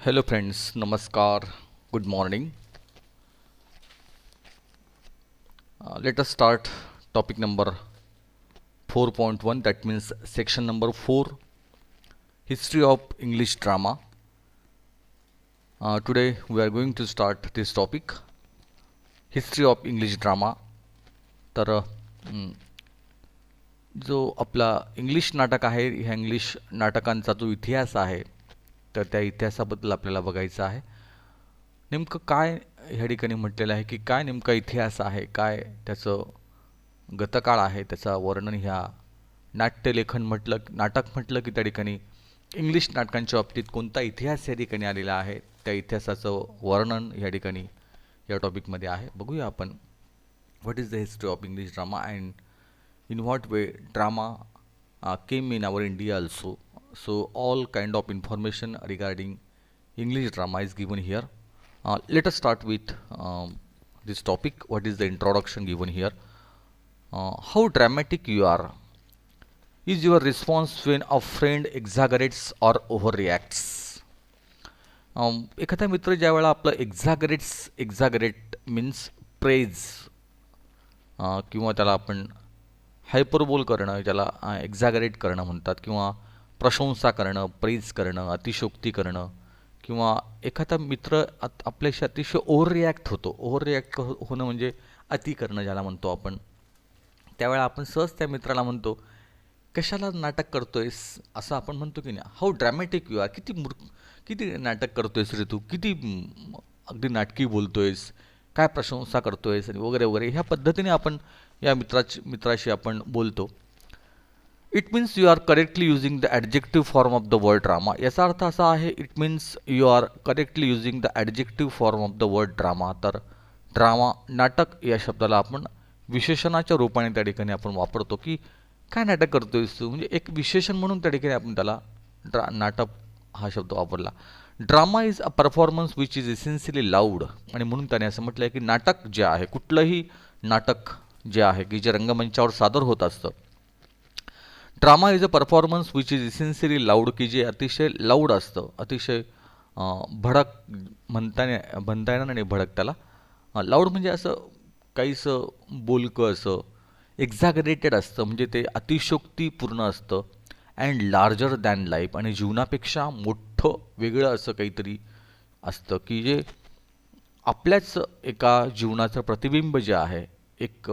Hello friends, Namaskar, good morning. Let us start topic number 4.1, that means section number 4, History of English Drama. Today we are going to start this topic, History of English Drama. तर जो आपला English नाटक आहे, ह्या English नाटकांचा जो इतिहास आहे, तर त्या इतिहासाबद्दल आपल्याला बघायचं आहे. नेमकं काय ह्या ठिकाणी म्हटलेलं आहे, की काय नेमका इतिहास आहे, काय त्याचं गतकाळ आहे, त्याचं वर्णन ह्या नाट्यलेखन म्हटलं, नाटक म्हटलं की त्या ठिकाणी इंग्लिश नाटकांच्या बाबतीत कोणता इतिहास या ठिकाणी आलेला आहे, त्या इतिहासाचं वर्णन या ठिकाणी या टॉपिकमध्ये आहे. बघूया आपण what is the history of English drama and in what way drama came in our India also. So all kind of information regarding English drama is given here. Let us start with this topic. What is the introduction given here? How dramatic you are is your response when a friend exaggerates or overreacts. एखादा मित्र ज्या वेळा आपलं एक्झॅगरेट means praise किंवा त्याला आपण हायपरबोल करणं, ज्याला एक्झॅगरेट करणं म्हणतात, किंवा प्रशंसा करणं, प्रेज करणं, अतिशयोक्ती करणं, किंवा एखादा मित्र आपल्याशी अतिशय ओव्हर रिॲक्ट होतो. ओव्हर रिॲक्ट होणं म्हणजे अति करणं ज्याला म्हणतो आपण. त्यावेळेला आपण सहज त्या मित्राला म्हणतो, कशाला नाटक करतोयस, असं आपण म्हणतो की नाही. हाऊ ड्रॅमॅटिक यू आर, किती नाटक करतोयस रे तू, किती अगदी नाटकी बोलतोयस, काय प्रशंसा करतोयस आणि वगैरे वगैरे, ह्या पद्धतीने आपण या मित्राशी आपण बोलतो. It means you are correctly using the adjective form of the word drama. याचा अर्थ असा आहे, it means you are correctly using the adjective form of the word drama. तर ड्रामा, नाटक या शब्दाला आपण विशेषणाच्या रूपाने त्या ठिकाणी आपण वापरतो, की काय नाटक करतोयस तू, म्हणजे एक विशेषण म्हणून त्या ठिकाणी आपण त्याला नाटक हा शब्द वापरला. Drama is a performance which is essentially loud, आणि म्हणून त्याने असं म्हटलं आहे की नाटक जे आहे, कुठलंही नाटक जे आहे की जे रंगमंचावर सादर होत असतं, drama is a performance which is essentially loud, की जे अतिशय लाऊड असतं, अतिशय भडक म्हणता येणार नाही भडक त्याला. लाऊड म्हणजे असं काहीसं बोलकं असं, एक्झॅगरेटेड असतं, म्हणजे ते अतिशयोक्तीपूर्ण असतं, अँड लार्जर दॅन लाईफ, आणि जीवनापेक्षा मोठं वेगळं असं काहीतरी असतं, की जे आपल्याच एका जीवनाचं प्रतिबिंब जे आहे, एक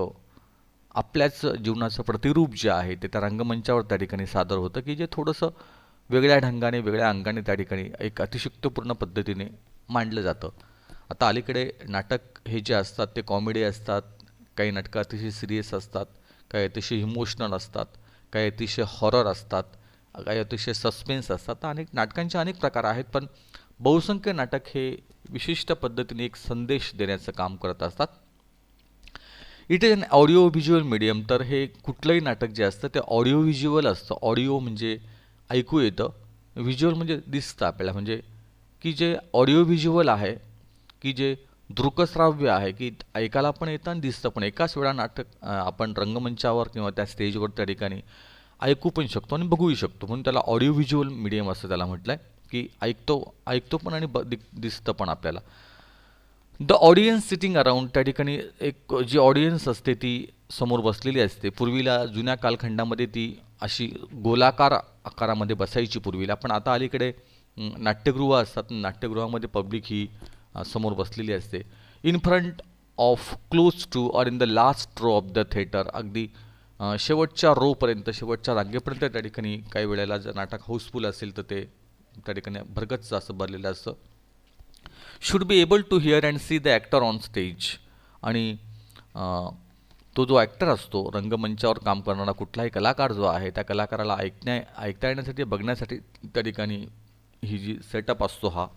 आपल्याच जीवनाचं प्रतिरूप जे आहे ते त्या रंगमंचावर त्या ठिकाणी सादर होतं, की जे थोडंसं वेगळ्या ढंगाने, वेगळ्या अंगाने त्या ठिकाणी एक अतिशयोक्तीपूर्ण पद्धतीने मांडलं जातं. आता अलीकडे नाटक हे जे असतात ते कॉमेडी असतात, काही नाटकं अतिशय सिरियस असतात, काही अतिशय इमोशनल असतात, काही अतिशय हॉरर असतात, काही अतिशय सस्पेन्स असतात. तर नाटकांचे अनेक प्रकार आहेत, पण बहुसंख्य नाटक हे विशिष्ट पद्धतीने एक संदेश देण्याचं काम करत असतात. It is an audio visual medium. तर हे कुठलंही नाटक जे असतं ते ऑडिओ व्हिज्युअल असतं. ऑडिओ म्हणजे ऐकू येतं, व्हिज्युअल म्हणजे दिसतं आपल्याला, म्हणजे की जे ऑडिओ व्हिज्युअल आहे, की जे दृकश्राव्य आहे, की ऐकायला पण येतं आणि दिसतं पण. एकाच वेळा नाटक आपण रंगमंचावर किंवा त्या स्टेजवर त्या ठिकाणी ऐकू पण शकतो आणि बघूही शकतो, म्हणून त्याला ऑडिओ व्हिज्युअल मीडियम असं त्याला म्हटलं आहे, की ऐकतो पण आणि दिसतं पण आपल्याला. द ऑडियन्स सिटिंग अराउंड, त्या ठिकाणी एक जी ऑडियन्स असते ती समोर बसलेली असते. पूर्वीला जुन्या कालखंडामध्ये ती अशी गोलाकार आकारामध्ये बसायची पूर्वीला, पण आता अलीकडे नाट्यगृह असतात, नाट्यगृहामध्ये पब्लिक ही समोर बसलेली असते. In front of close to or in the last row of the theatre, अगदी शेवटच्या रोपर्यंत, शेवटच्या रांगेपर्यंत त्या ठिकाणी काही वेळेला जर नाटक हाऊसफुल असेल तर ते त्या ठिकाणी भरगच्च असं भरलेलं असतं. Should be able to hear and see the actor on stage, आणि तो जो ॲक्टर असतो, रंगमंचावर काम करणारा कुठलाही कलाकार जो आहे, त्या कलाकाराला ऐकता येण्यासाठी, बघण्यासाठी त्या ठिकाणी ही जी सेटअप असतो हा.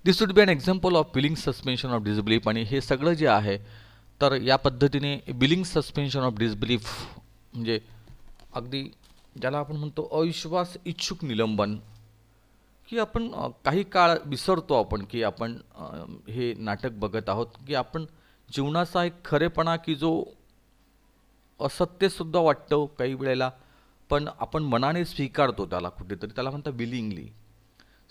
This would be an example of willing suspension of disbelief, आणि हे सगळं जे आहे तर या पद्धतीने बिलिंग सस्पेन्शन ऑफ डिसबिलीफ म्हणजे अगदी ज्याला आपण म्हणतो अविश्वास इच्छुक निलंबन, की आपण काही काळ विसरतो आपण, की आपण हे नाटक बघत आहोत, की आपण जीवनाचा एक खरेपणा, की जो असत्यसुद्धा वाटतो काही वेळेला, पण आपण मनाने स्वीकारतो त्याला कुठेतरी, त्याला म्हणतात विलिंगली.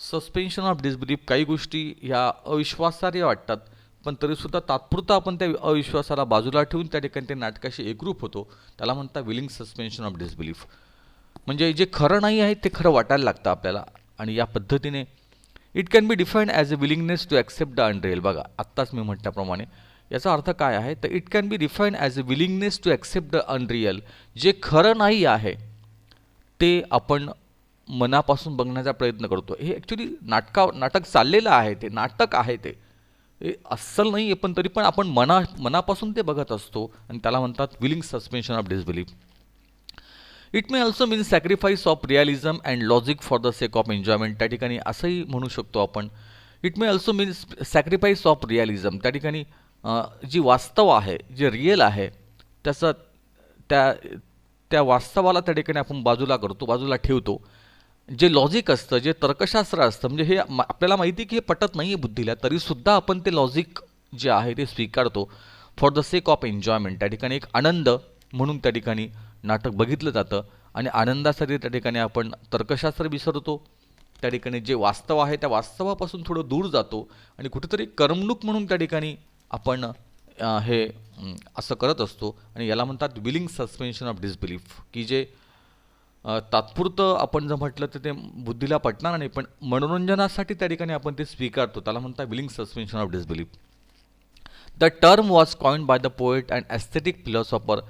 सस्पेन्शन ऑफ डिसबिलीफ, काही गोष्टी ह्या अविश्वासार्ह वाटतात, पण तरीसुद्धा तात्पुरता आपण त्या अविश्वासाला बाजूला ठेवून त्या ठिकाणी ते नाटकाशी एकरूप होतो, त्याला म्हणतात विलिंग सस्पेन्शन ऑफ डिसबिलीफ. म्हणजे जे खरं नाही आहे ते खरं वाटायला लागतं आपल्याला, आणि या पद्धतीने it can be defined as a willingness to accept the unreal. बघा आत्ताच मी म्हटल्याप्रमाणे याचा अर्थ काय आहे, तर it can be defined as a willingness to accept the unreal. जे खरं नाही आहे ते आपण मनापासून बघण्याचा प्रयत्न करतो. हे ॲक्च्युली नाटक चाललेलं आहे, ते नाटक आहे, ते हे अस्सल नाही आहे, पण तरी पण आपण मनापासून ते बघत असतो, आणि त्याला म्हणतात willing suspension of disbelief. It may also mean sacrifice of realism and logic for the sake of enjoyment. त्या ठिकाणी असंही म्हणू शकतो आपण, it may also mean sacrifice of realism. त्या ठिकाणी जी वास्तव आहे, जे रिअल आहे, त्याचं त्या त्या वास्तवाला त्या ठिकाणी आपण बाजूला करतो, बाजूला ठेवतो. जे लॉजिक असतं, जे तर्कशास्त्र असतं, म्हणजे हे आपल्याला माहिती आहे की हे पटत नाही आहे बुद्धीला, तरीसुद्धा आपण ते लॉजिक जे आहे ते स्वीकारतो for the sake of enjoyment. त्या ठिकाणी एक आनंद म्हणून त्या ठिकाणी नाटक बघितलं जातं, आणि आनंदासाठी त्या ठिकाणी आपण तर्कशास्त्र विसरतो. त्या ठिकाणी जे वास्तव आहे त्या वास्तवापासून थोडं दूर जातो, आणि कुठेतरी करमणूक म्हणून त्या ठिकाणी आपण असं करत असतो, आणि याला म्हणतात विलिंग सस्पेन्शन ऑफ डिसबिलीफ. की जे तात्पुरतं आपण जर म्हटलं तर ते बुद्धीला पटणार नाही, पण मनोरंजनासाठी त्या ठिकाणी आपण ते स्वीकारतो, त्याला म्हणतात willing suspension of disbelief. The term was coined by the poet and aesthetic philosopher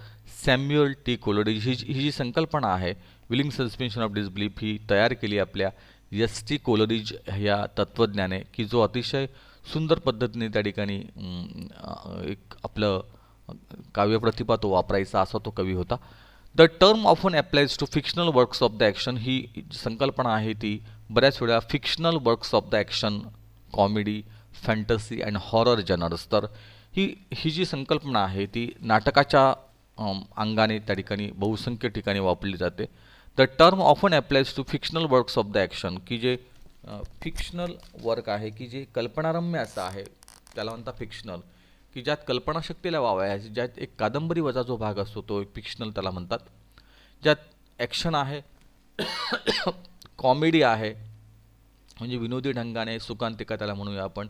Samuel T Coleridge. ही जी संकल्पना आहे विलिंग सस्पेन्शन ऑफ डिसबिलीफ, ही तयार केली आपल्या टी कोलरिज या तत्त्वज्ञाने, की जो अतिशय सुंदर पद्धतीने त्या ठिकाणी एक आपलं काव्यप्रतिभा तो वापरायचा, असा तो कवी होता. The term often applies to fictional works of the action. ही जी संकल्पना आहे ती बऱ्याच वेळा fictional works of the action, comedy, fantasy and horror genres. तर ही जी संकल्पना आहे ती नाटकाच्या अंगाने त्या ठिकाणी बहुसंख्य ठिकाणी वापरली जाते. The term often applies to fictional works of the action, की जे फिक्शनल वर्क आहे, की जे कल्पनारम्य असं आहे, त्याला म्हणतात फिक्शनल, की ज्यात कल्पनाशक्तीला वाव आहे, ज्यात एक कादंबरी वजा जो भाग असतो तो एक फिक्शनल त्याला म्हणतात. ज्यात ॲक्शन आहे, कॉमेडी आहे, म्हणजे विनोदी ढंगाने सुकांतिका त्याला म्हणूया आपण,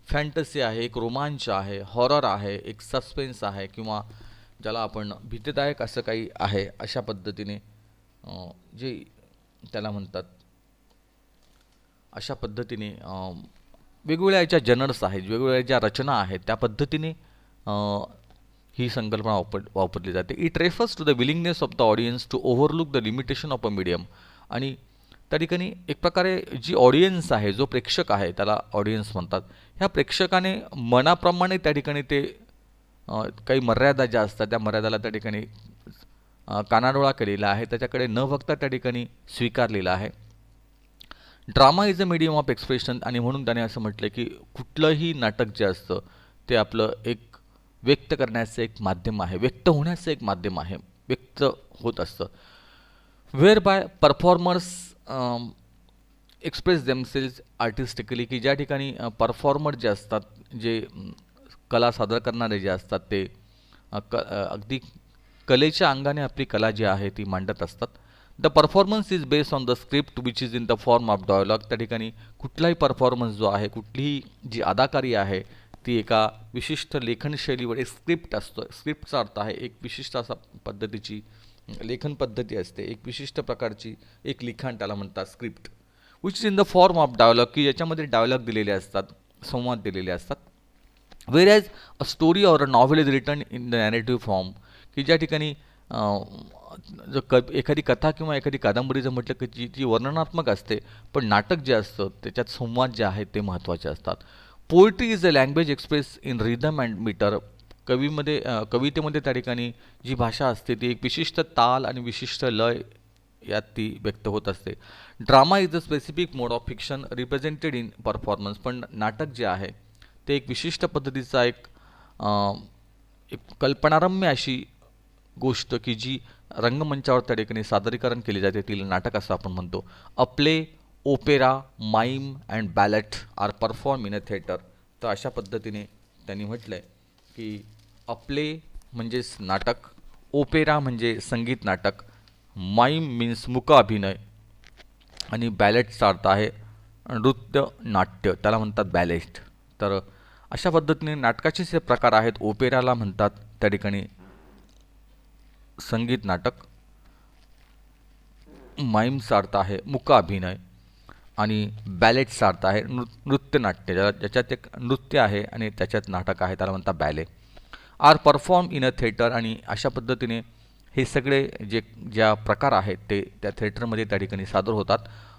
फॅन्टसी आहे, एक रोमांच आहे, हॉरर आहे, एक सस्पेन्स आहे, किंवा ज्याला आपण भीतीदायक असं काही आहे, अशा पद्धतीने जे त्याला म्हणतात, अशा पद्धतीने वेगवेगळ्या याच्या जनर्स आहेत, वेगवेगळ्या ज्या रचना आहेत, त्या पद्धतीने ही संकल्पना वापरली जाते. It refers to the willingness of the audience to overlook the limitation of a medium. आणि त्या ठिकाणी एक प्रकारे जी ऑडियन्स आहे, जो प्रेक्षक आहे, त्याला ऑडियन्स म्हणतात, ह्या प्रेक्षकाने मनाप्रमाणे त्या ठिकाणी ते काही मर्यादा ज्या असतात त्या मर्यादाला त्या ठिकाणी कानाडोळा केलेला आहे, त्याच्याकडे न बघता त्या ठिकाणी स्वीकारलेला आहे. Drama is a medium of expression. आणि म्हणून त्याने असं म्हटलं की कुठलंही नाटक जे असतं ते आपलं एक व्यक्त करण्याचं एक माध्यम आहे, व्यक्त होण्याचं एक माध्यम आहे, व्यक्त होत असतं. Whereby performers express themselves artistically, की ज्या ठिकाणी परफॉर्मर जे असतात, जे कला सादर करणारे जे असतात, ते अगदी कलेच्या अंगाने आपली कला जी आहे ती मांडत असतात. The performance is based on the script which is in the form of dialogue. त्या ठिकाणी कुठलाही परफॉर्मन्स जो आहे, कुठलीही जी अदाकारी आहे, ती एका विशिष्ट लेखनशैलीवर एक स्क्रिप्ट असतो. स्क्रिप्टचा अर्थ आहे एक विशिष्ट असा पद्धतीची लेखन पद्धती असते, एक विशिष्ट प्रकारची एक लिखाण त्याला म्हणतात script, which is in the form of dialogue, की ज्याच्यामध्ये डायलॉग दिलेले असतात, संवाद दिलेले असतात. Whereas a story or a novel is written in the narrative form, की ज्या ठिकाणी एखादी कथा किंवा एखादी कादंबरी जर म्हटलं की जी वर्णनात्मक असते, पण नाटक जे असतं त्याच्यात संवाद जे आहेत ते महत्त्वाचे असतात. Poetry is a language express in rhythm and metre. कवितेमध्ये त्या ठिकाणी जी भाषा असते ती एक विशिष्ट ताल आणि विशिष्ट लय यात ती व्यक्त होत असते. Drama is a specific mode of fiction represented in performance. पण नाटक जे आहे ते एक विशिष्ट पद्धतीचा एक कल्पनारम्य अशी गोष्ट की जी रंगमंचावर त्या ठिकाणी सादरीकरण केली जाते, तिला नाटक असं आपण म्हणतो. A play, opera, mime and ballet are perform in a theatre. तर अशा पद्धतीने त्यांनी म्हटलं आहे की अ प्ले म्हणजेच नाटक, ओपेरा म्हणजे संगीत नाटक, माईम मीन्स मूक अभिनय, आणि बॅलेटचा अर्थ आहे नृत्य नाट्य त्याला म्हणतात बॅलेस्ट. तर अशा पद्धतीने नाटकाचे जे प्रकार आहेत, ओपेराला म्हणतात त्या ठिकाणी संगीत नाटक, माईमचा अर्थ आहे मूक अभिनय आणि बॅलेटचा अर्थ आहे नृत्यनाट्य, ज्याच्यात एक नृत्य आहे आणि त्याच्यात नाटक आहे, त्याला म्हणतात ballet. Are perform in a theatre. आणि अशा पद्धतीने हे सगळे ज्या प्रकार आहेत ते त्या थिएटरमध्ये त्या ठिकाणी सादर होतात.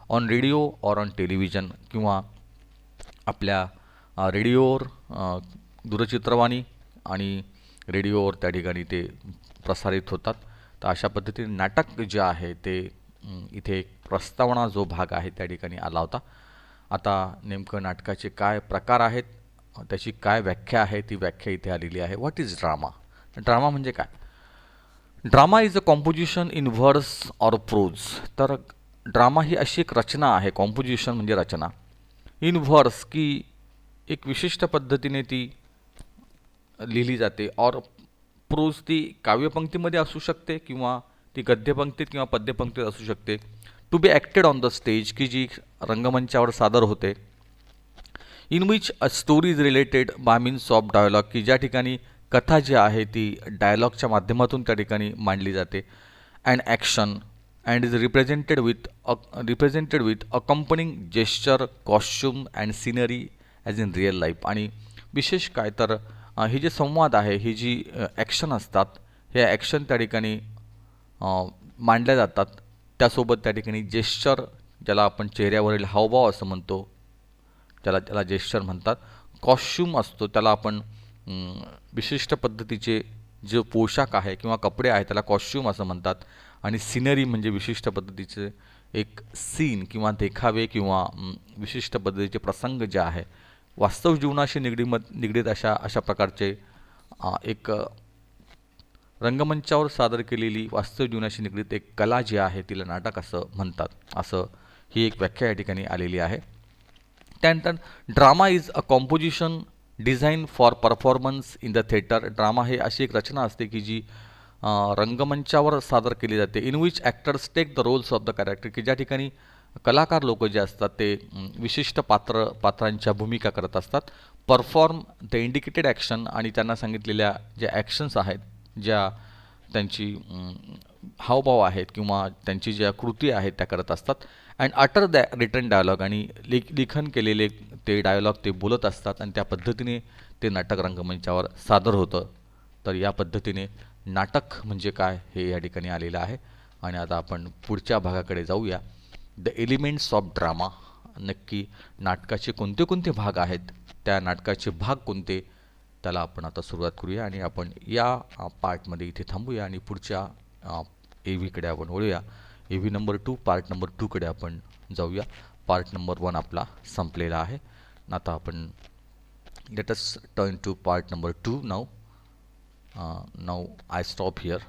On radio or on television, किंवा आपल्या रेडिओवर, दूरचित्रवाणी आणि रेडिओवर त्या ठिकाणी ते प्रसारित होतात. तर अशा पद्धतीने नाटक जे आहे ते इथे एक प्रस्तावना जो भाग आहे त्या ठिकाणी आला होता. आता नेमकं नाटकाचे काय प्रकार आहेत, त्याची काय व्याख्या आहे, ती व्याख्या इथे आलेली आहे. What is drama? ड्रामा म्हणजे काय? Drama is a composition in words or prose. तर ड्रामा ही अशी एक रचना आहे, कॉम्पोजिशन म्हणजे रचना, इन वर्ड्स की एक विशिष्ट पद्धतीने ती लिहिली जाते, और प्रोज ती काव्यपंक्तीमध्ये असू शकते किंवा ती गद्यपंक्तीत किंवा पद्यपंक्तीत असू शकते. To be acted on the stage, की जी रंगमंचावर सादर होते. In which a story is related by means of dialogue, की ज्या ठिकाणी कथा जी आहे ती डायलॉगच्या माध्यमातून त्या ठिकाणी मांडली जाते. And action and is represented with accompanying gesture, costume and scenery as in real life. आणि विशेष काय तर ही जे संवाद आहे, ही जी ॲक्शन असतात, हे ॲक्शन त्या ठिकाणी मांडल्या जातात. त्यासोबत त्या ठिकाणी जेस्चर, ज्याला आपण चेहऱ्यावरील हावभाव असं म्हणतो, त्याला जेस्चर म्हणतात. कॉस्ट्यूम असतो, त्याला आपण विशिष्ट पद्धतीचे जे पोशाख आहे किंवा कपडे आहे त्याला कॉस्ट्यूम असं म्हणतात. आणि सिनरी म्हणजे विशिष्ट पद्धतीचे एक सीन किंवा देखावे किंवा विशिष्ट पद्धतीचे प्रसंग जे आहे, वास्तव जीवनाशी निगडीत अशा प्रकारचे एक रंगमंचावर सादर केलेली वास्तव जीवनाशी निगडीत एक कला जी आहे तिला नाटक असं म्हणतात. असं ही एक व्याख्या या ठिकाणी आलेली आहे. त्यानंतर drama is a composition design for performance in the theatre. Drama हे अशी एक रचना असते की जी रंगमंचावर सादर केली जाते. In which actors take the roles of the character, की ज्या ठिकाणी कलाकार लोक जे असतात ते विशिष्ट पात्रांच्या भूमिका करत असतात. परफॉर्म द इंडिकेटेड ॲक्शन, आणि त्यांना सांगितलेल्या ज्या ॲक्शन्स आहेत, ज्या त्यांची हावभाव आहेत किंवा त्यांची ज्या कृती आहेत त्या करत असतात. And utter the written dialogue, आणि लिखन केलेले ते डायलॉग ते बोलत असतात आणि त्या पद्धतीने ते नाटक रंगमंचावर सादर होतं. तर या पद्धतीने नाटक म्हणजे काय हे या ठिकाणी आलेलं आहे. आणि आता आपण पुढच्या भागाकडे जाऊया. The elements of drama. नक्की नाटकाचे कोणते कोणते भाग आहेत, त्या नाटकाचे भाग कोणते, त्याला आपण आता सुरुवात करूया. आणि आपण या पार्टमध्ये इथे थांबूया आणि पुढच्या AVकडे आपण वळूया. AV नंबर 2 पार्ट नंबर 2कडे आपण जाऊया. पार्ट नंबर 1 आपला संपलेला आहे. आता आपण let us turn to part number 2 now. Now I stop here.